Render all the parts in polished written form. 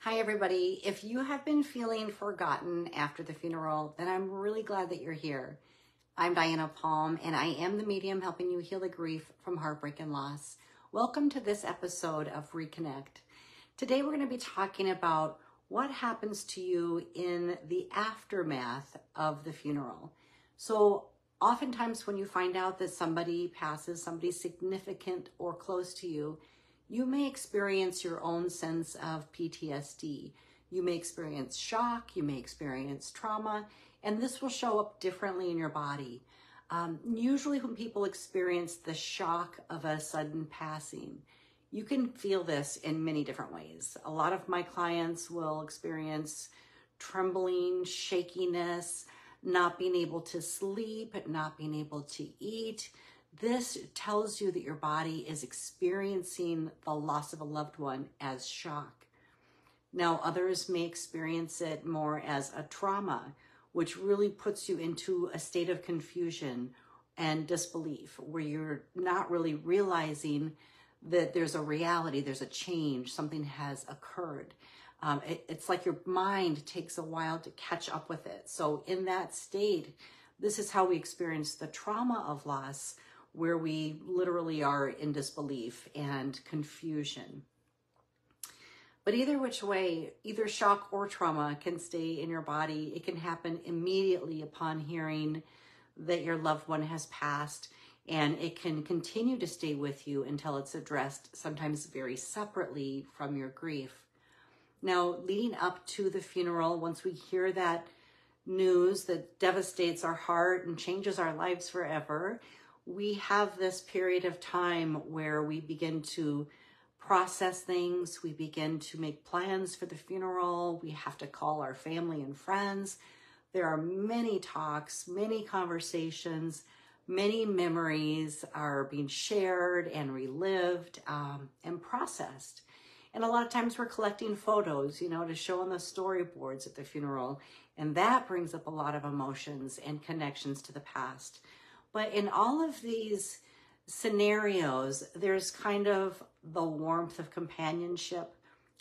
Hi, everybody. If you have been feeling forgotten after the funeral, then I'm really glad that you're here. I'm Diana Palm, and I am the medium helping you heal the grief from heartbreak and loss. Welcome to this episode of Reconnect. Today, we're going to be talking about what happens to you in the aftermath of the funeral. So oftentimes when you find out that somebody passes, somebody significant or close to you, you may experience your own sense of PTSD. You may experience shock, you may experience trauma, and this will show up differently in your body. Usually when people experience the shock of a sudden passing, you can feel this in many different ways. A lot of my clients will experience trembling, shakiness, not being able to sleep, not being able to eat. This tells you that your body is experiencing the loss of a loved one as shock. Now, others may experience it more as a trauma, which really puts you into a state of confusion and disbelief, where you're not really realizing that there's a reality, there's a change, something has occurred. It's like your mind takes a while to catch up with it. So in that state, this is how we experience the trauma of loss, where we literally are in disbelief and confusion. But either which way, either shock or trauma can stay in your body. It can happen immediately upon hearing that your loved one has passed, and it can continue to stay with you until it's addressed, sometimes very separately from your grief. Now, leading up to the funeral, once we hear that news that devastates our heart and changes our lives forever, we have this period of time where we begin to process things. We begin to make plans for the funeral. We have to call our family and friends. There are many talks, many conversations, many memories are being shared and relived and processed. And a lot of times we're collecting photos, to show on the storyboards at the funeral. And that brings up a lot of emotions and connections to the past. But in all of these scenarios, there's kind of the warmth of companionship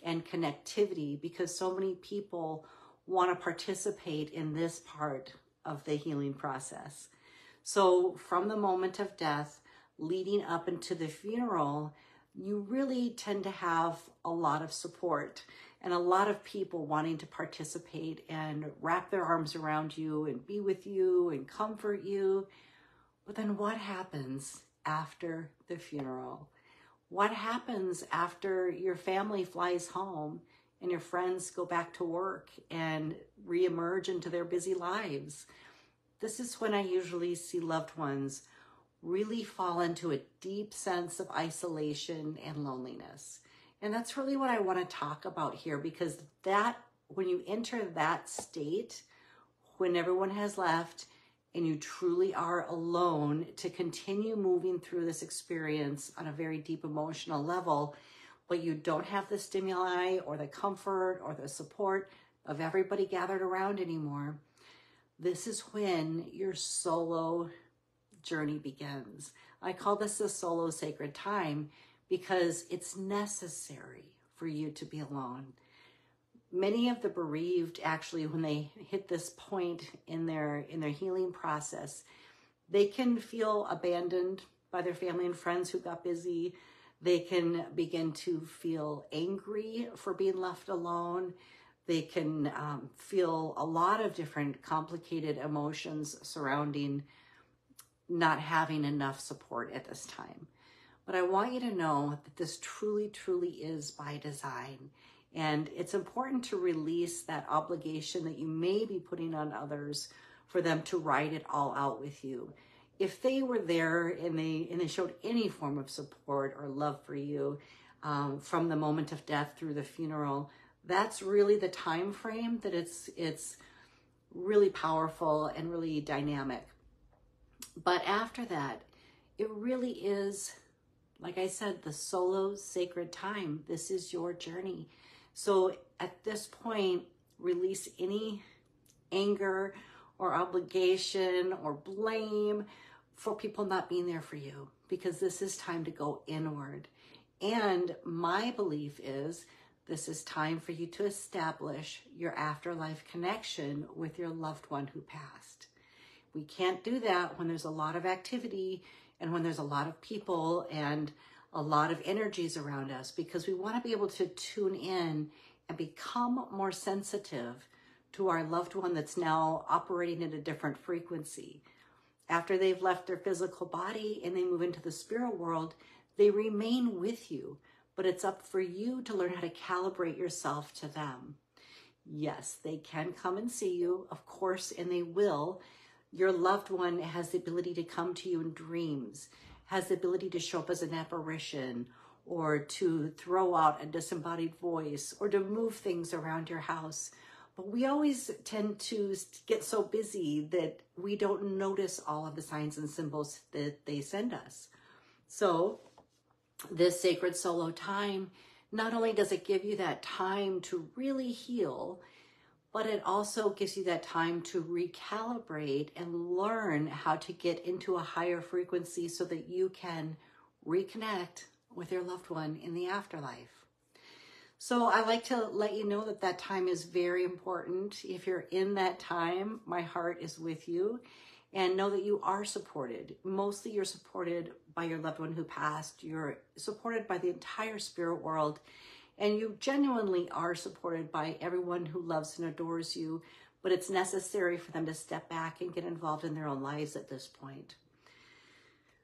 and connectivity, because so many people want to participate in this part of the healing process. So from the moment of death leading up into the funeral, you really tend to have a lot of support and a lot of people wanting to participate and wrap their arms around you and be with you and comfort you. But then what happens after the funeral? What happens after your family flies home and your friends go back to work and reemerge into their busy lives? This is when I usually see loved ones really fall into a deep sense of isolation and loneliness. And that's really what I want to talk about here, because when you enter that state, when everyone has left, and you truly are alone to continue moving through this experience on a very deep emotional level, but you don't have the stimuli or the comfort or the support of everybody gathered around anymore, this is when your solo journey begins. I call this a solo sacred time because it's necessary for you to be alone. Many of the bereaved, actually, when they hit this point in their healing process, they can feel abandoned by their family and friends who got busy. They can begin to feel angry for being left alone. They can feel a lot of different complicated emotions surrounding not having enough support at this time. But I want you to know that this truly, truly is by design. And it's important to release that obligation that you may be putting on others for them to ride it all out with you. If they were there and they showed any form of support or love for you from the moment of death through the funeral, that's really the time frame that it's really powerful and really dynamic. But after that, it really is, like I said, the solo sacred time. This is your journey. So at this point, release any anger or obligation or blame for people not being there for you, because this is time to go inward. And my belief is This is time for you to establish your afterlife connection with your loved one who passed. We can't do that when there's a lot of activity and when there's a lot of people and a lot of energies around us, because we want to be able to tune in and become more sensitive to our loved one that's now operating at a different frequency. After they've left their physical body and they move into the spirit world, they remain with you. But it's up for you to learn how to calibrate yourself to them. Yes, they can come and see you, of course, and they will. Your loved one has the ability to come to you in dreams, has the ability to show up as an apparition, or to throw out a disembodied voice, or to move things around your house. But we always tend to get so busy that we don't notice all of the signs and symbols that they send us. So this sacred solo time, not only does it give you that time to really heal, but it also gives you that time to recalibrate and learn how to get into a higher frequency so that you can reconnect with your loved one in the afterlife. So I like to let you know that that time is very important. If you're in that time, my heart is with you. And know that you are supported. Mostly you're supported by your loved one who passed. You're supported by the entire spirit world. And you genuinely are supported by everyone who loves and adores you. But it's necessary for them to step back and get involved in their own lives at this point.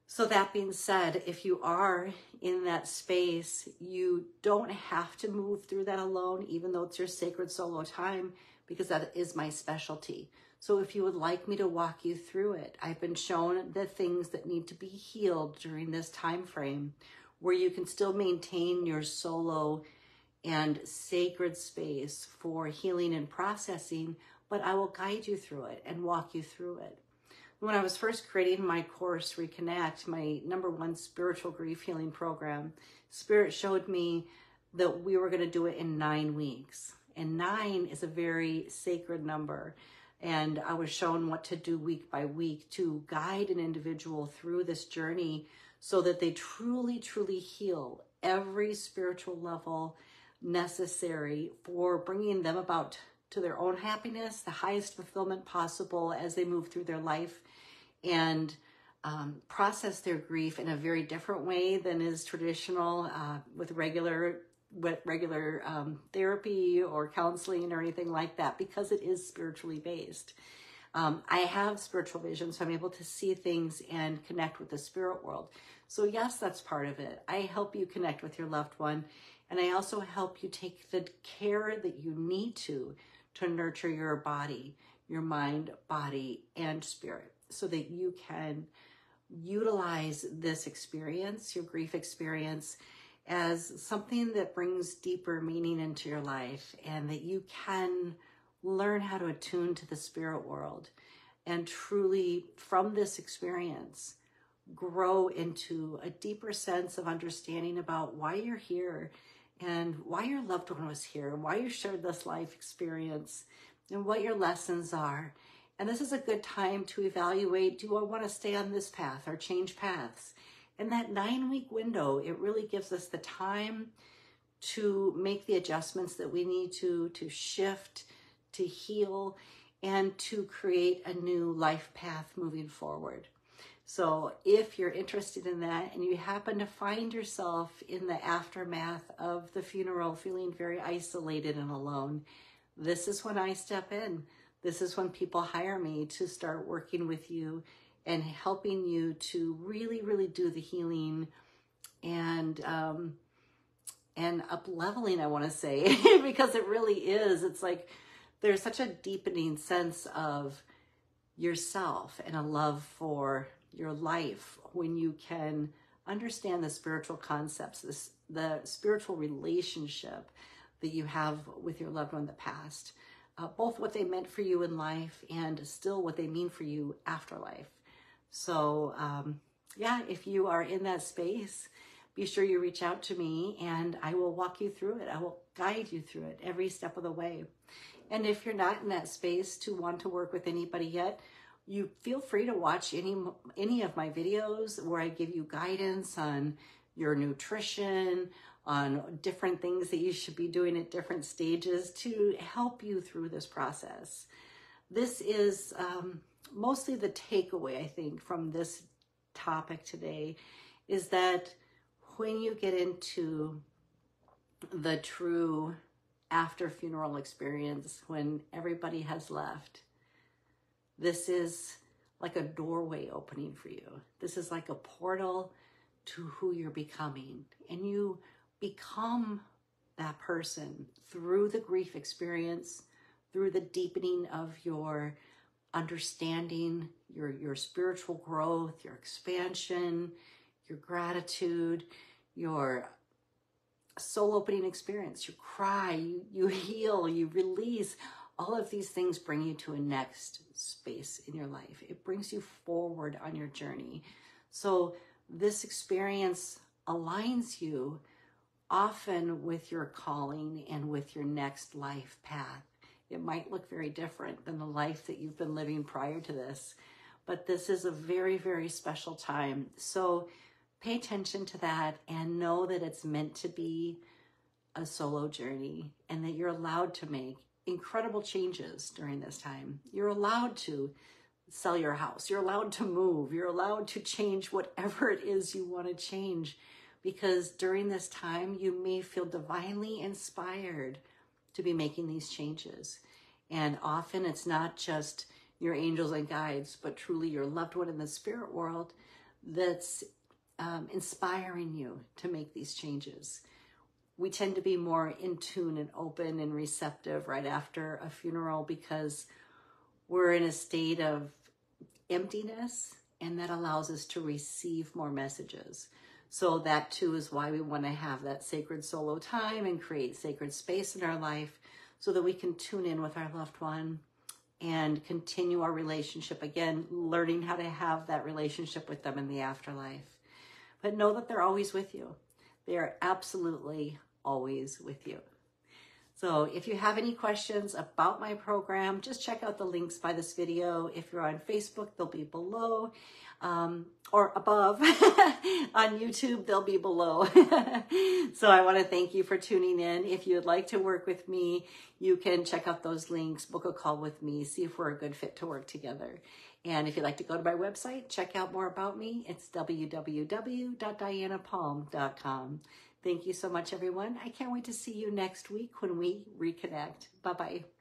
So that being said, if you are in that space, you don't have to move through that alone, even though it's your sacred solo time, because that is my specialty. So if you would like me to walk you through it, I've been shown the things that need to be healed during this time frame, where you can still maintain your solo and sacred space for healing and processing, but I will guide you through it and walk you through it. When I was first creating my course, Reconnect, my #1 spiritual grief healing program, Spirit showed me that we were going to do it in 9 weeks. And 9 is a very sacred number. And I was shown what to do week by week to guide an individual through this journey so that they truly, truly heal every spiritual level necessary for bringing them about to their own happiness, the highest fulfillment possible as they move through their life, and process their grief in a very different way than is traditional with regular therapy or counseling or anything like that, because it is spiritually based. I have spiritual vision, so I'm able to see things and connect with the spirit world. So yes, that's part of it. I help you connect with your loved one, and I also help you take the care that you need to nurture your body, your mind, body, and spirit, so that you can utilize this experience, your grief experience, as something that brings deeper meaning into your life, and that you can learn how to attune to the spirit world and truly, from this experience, grow into a deeper sense of understanding about why you're here and why your loved one was here, why you shared this life experience, and what your lessons are. And this is a good time to evaluate, do I want to stay on this path or change paths? In that 9-week window, it really gives us the time to make the adjustments that we need to shift, to heal, and to create a new life path moving forward. So if you're interested in that and you happen to find yourself in the aftermath of the funeral feeling very isolated and alone, this is when I step in. This is when people hire me to start working with you and helping you to really, really do the healing and up-leveling, I want to say, because it really is. It's like there's such a deepening sense of yourself and a love for your life when you can understand the spiritual concepts, the spiritual relationship that you have with your loved one that passed, both what they meant for you in life and still what they mean for you after life. So yeah, if you are in that space, be sure you reach out to me and I will walk you through it. I will guide you through it every step of the way. And if you're not in that space to want to work with anybody yet, you feel free to watch any of my videos where I give you guidance on your nutrition, on different things that you should be doing at different stages to help you through this process. This is mostly the takeaway, I think, from this topic today, is that when you get into the true after funeral experience, when everybody has left, this is like a doorway opening for you. This is like a portal to who you're becoming. And you become that person through the grief experience, through the deepening of your understanding, your spiritual growth, your expansion, your gratitude, your soul opening experience. You cry, you heal, you release. All of these things bring you to a next space in your life. It brings you forward on your journey. So this experience aligns you often with your calling and with your next life path. It might look very different than the life that you've been living prior to this, but this is a very, very special time. So pay attention to that and know that it's meant to be a solo journey and that you're allowed to make incredible changes during this time. You're allowed to sell your house. You're allowed to move. You're allowed to change whatever it is you want to change, because during this time, you may feel divinely inspired to be making these changes. And often it's not just your angels and guides, but truly your loved one in the spirit world that's inspiring you to make these changes. We tend to be more in tune and open and receptive right after a funeral because we're in a state of emptiness, and that allows us to receive more messages. So that too is why we want to have that sacred solo time and create sacred space in our life so that we can tune in with our loved one and continue our relationship, again, learning how to have that relationship with them in the afterlife. But know that they're always with you. They are absolutely always with you. So if you have any questions about my program, just check out the links by this video. If you're on Facebook, they'll be below or above. On YouTube, they'll be below. So I want to thank you for tuning in. If you'd like to work with me, you can check out those links, book a call with me, see if we're a good fit to work together. And if you'd like to go to my website, check out more about me. It's www.dianapalm.com. Thank you so much, everyone. I can't wait to see you next week when we reconnect. Bye-bye.